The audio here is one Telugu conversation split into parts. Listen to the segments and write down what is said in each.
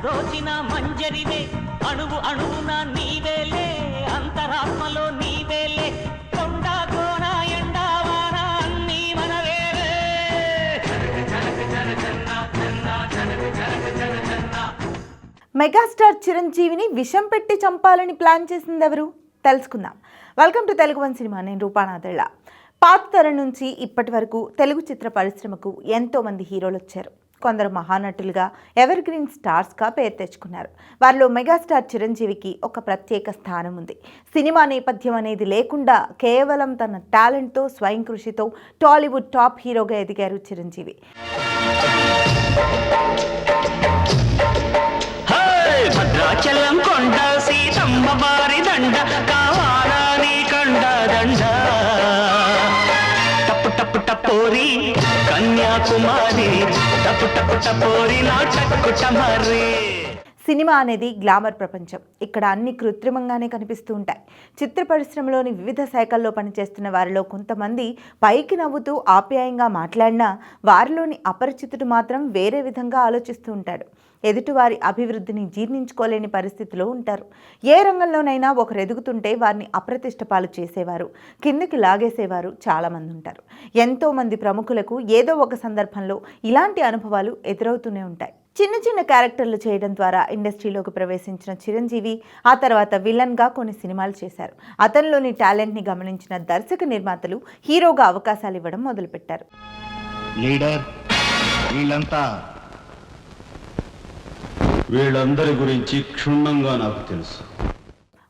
దోచిన మంజరివే అణువు అణువున నీవేలే అంతరాత్మలో నీవేలే కొండ కోన ఎండావాన అన్నీ మనవేలే మెగాస్టార్ చిరంజీవిని విషం పెట్టి చంపాలని ప్లాన్ చేసింది ఎవరు తెలుసుకుందాం. Welcome to Telugu one cinema. నేను రూపానాథళ్ళ. పాత తరం నుంచి ఇప్పటి వరకు తెలుగు చిత్ర పరిశ్రమకు ఎంతోమంది హీరోలు వచ్చారు. కొందరు మహానటులుగా ఎవర్ గ్రీన్ స్టార్స్గా పేరు తెచ్చుకున్నారు. వారిలో మెగాస్టార్ చిరంజీవికి ఒక ప్రత్యేక స్థానం ఉంది. సినిమా నేపథ్యం అనేది లేకుండా కేవలం తన టాలెంట్తో స్వయం కృషితో టాలీవుడ్ టాప్ హీరోగా ఎదిగారు చిరంజీవి. భద్రాచలం కొండ సీతమ్మ బారి దండ కావాలా నీ కండ దండ టప్పు టప్పు టపోరి కన్యాకుమారి టప్పు టప్పు టపోరి నా టక్కుటమరి. సినిమా అనేది గ్లామర్ ప్రపంచం. ఇక్కడ అన్ని కృత్రిమంగానే కనిపిస్తూ ఉంటాయి. చిత్ర పరిశ్రమలోని వివిధ శాఖల్లో పనిచేస్తున్న వారిలో కొంతమంది పైకి నవ్వుతూ ఆప్యాయంగా మాట్లాడినా వారిలోని అపరిచితుడు మాత్రం వేరే విధంగా ఆలోచిస్తూ ఉంటాడు. ఎదుటివారి అభివృద్ధిని జీర్ణించుకోలేని పరిస్థితిలో ఉంటారు. ఏ రంగంలోనైనా ఒకరు ఎదుగుతుంటే వారిని అప్రతిష్టపాలు చేసేవారు, కిందకి లాగేసేవారు చాలామంది ఉంటారు. ఎంతోమంది ప్రముఖులకు ఏదో ఒక సందర్భంలో ఇలాంటి అనుభవాలు ఎదురవుతూనే ఉంటాయి. చిన్న చిన్న క్యారెక్టర్లు చేయడం ద్వారా ఇండస్ట్రీలోకి ప్రవేశించిన చిరంజీవి ఆ తర్వాత విలన్గా కొన్ని సినిమాలు చేశారు. అతనిలోని టాలెంట్ని గమనించిన దర్శక నిర్మాతలు హీరోగా అవకాశాలు ఇవ్వడం మొదలుపెట్టారు. వీళ్ళందరి గురించి క్షుణ్ణంగా నాకు తెలుసు.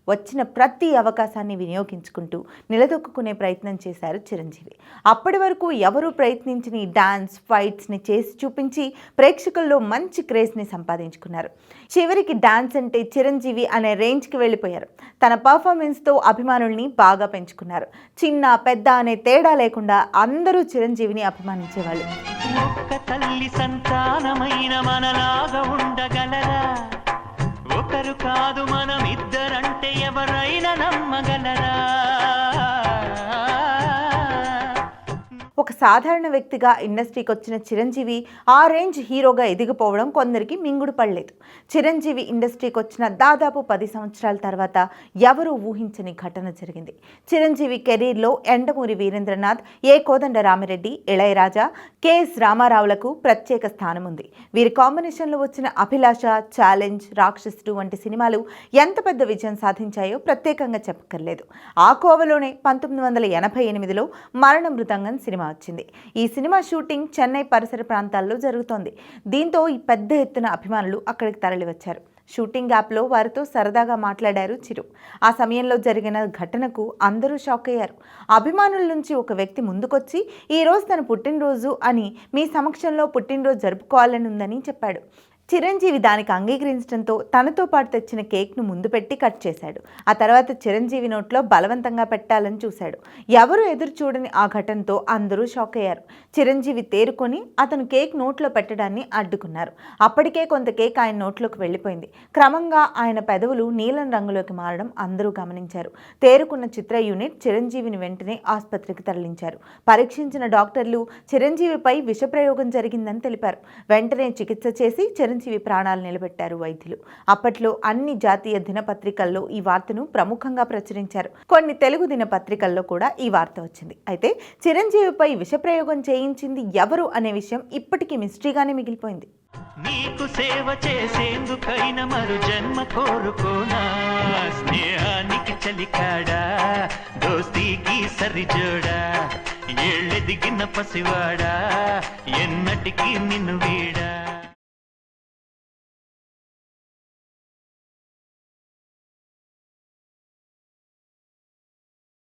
వచ్చిన ప్రతి అవకాశాన్ని వినియోగించుకుంటూ నిలదొక్కునే ప్రయత్నం చేశారు చిరంజీవి. అప్పటి వరకు ఎవరూ ప్రయత్నించిన డాన్స్ ఫైట్స్ని చేసి చూపించి ప్రేక్షకుల్లో మంచి క్రేజ్ని సంపాదించుకున్నారు. చివరికి డాన్స్ అంటే చిరంజీవి అనే రేంజ్కి వెళ్ళిపోయారు. తన పర్ఫార్మెన్స్తో అభిమానుల్ని బాగా పెంచుకున్నారు. చిన్న పెద్ద అనే తేడా లేకుండా అందరూ చిరంజీవిని అభిమానించేవాళ్ళు. ఒక్క తల్లి సంతానమైన మనలాగా ఉండగలరా? ఒకరు కాదు మనం ఇద్దరంటే ఎవరైనా నమ్మగలరా? ఒక సాధారణ వ్యక్తిగా ఇండస్ట్రీకి వచ్చిన చిరంజీవి ఆ రేంజ్ హీరోగా ఎదిగిపోవడం కొందరికి మింగుడు పడలేదు. చిరంజీవి ఇండస్ట్రీకి వచ్చిన దాదాపు 10 సంవత్సరాల తర్వాత ఎవరూ ఊహించని ఘటన జరిగింది. చిరంజీవి కెరీర్లో ఎండమూరి వీరేంద్రనాథ్, ఏ కోదండరామిరెడ్డి, ఇళయరాజా, కెఎస్ రామారావులకు ప్రత్యేక స్థానం ఉంది. వీరి కాంబినేషన్లో వచ్చిన అభిలాష, ఛాలెంజ్, రాక్షసుడు వంటి సినిమాలు ఎంత పెద్ద విజయం సాధించాయో ప్రత్యేకంగా చెప్పక్కర్లేదు. ఆ కోవలోనే 1988లో మరణ మృదంగం సినిమా వచ్చింది. ఈ సినిమా షూటింగ్ చెన్నై పరిసర ప్రాంతాల్లో జరుగుతోంది. దీంతో ఈ పెద్ద ఎత్తున అభిమానులు అక్కడికి తరలివచ్చారు. షూటింగ్ యాప్లో వారితో సరదాగా మాట్లాడారు చిరు. ఆ సమయంలో జరిగిన ఘటనకు అందరూ షాక్ అయ్యారు. అభిమానుల నుంచి ఒక వ్యక్తి ముందుకొచ్చి ఈరోజు తన పుట్టినరోజు అని మీ సమక్షంలో పుట్టినరోజు జరుపుకోవాలని ఉందని చెప్పాడు. చిరంజీవి దానికి అంగీకరించడంతో తనతో పాటు తెచ్చిన కేక్ను ముందు పెట్టి కట్ చేశాడు. ఆ తర్వాత చిరంజీవి నోట్లో బలవంతంగా పెట్టాలని చూశాడు. ఎవరు ఎదురు చూడని ఆ ఘటనతో అందరూ షాక్ అయ్యారు. చిరంజీవి తేరుకొని అతను కేక్ నోట్లో పెట్టడాన్ని అడ్డుకున్నారు. అప్పటికే కొంత కేక్ ఆయన నోట్లోకి వెళ్ళిపోయింది. క్రమంగా ఆయన పెదవులు నీలం రంగులోకి మారడం అందరూ గమనించారు. తేరుకున్న చిత్ర యూనిట్ చిరంజీవిని వెంటనే ఆసుపత్రికి తరలించారు. పరీక్షించిన డాక్టర్లు చిరంజీవిపై విషప్రయోగం జరిగిందని తెలిపారు. వెంటనే చికిత్స చేసి చిరంజీవి ప్రాణాలు నిలబెట్టారు వైద్యులు. అప్పట్లో అన్ని జాతీయ దినపత్రికల్లో ఈ వార్తను ప్రముఖంగా ప్రచురించారు. కొన్ని తెలుగు దినపత్రికల్లో కూడా ఈ వార్త వచ్చింది. అయితే చిరంజీవిపై విషప్రయోగం చేయించింది ఎవరు అనే విషయం ఇప్పటికీ మిస్టరీగానే మిగిలిపోయింది. నీకు సేవ చేసేందుకైన మరు జన్మ కోరుకోనా? స్నేహానికి చలికాడా, దోస్తీకి సరిజోడా, ఏళ్ళెదిగిన పసివాడా, ఎన్నటికీ నిన్ను వీడా.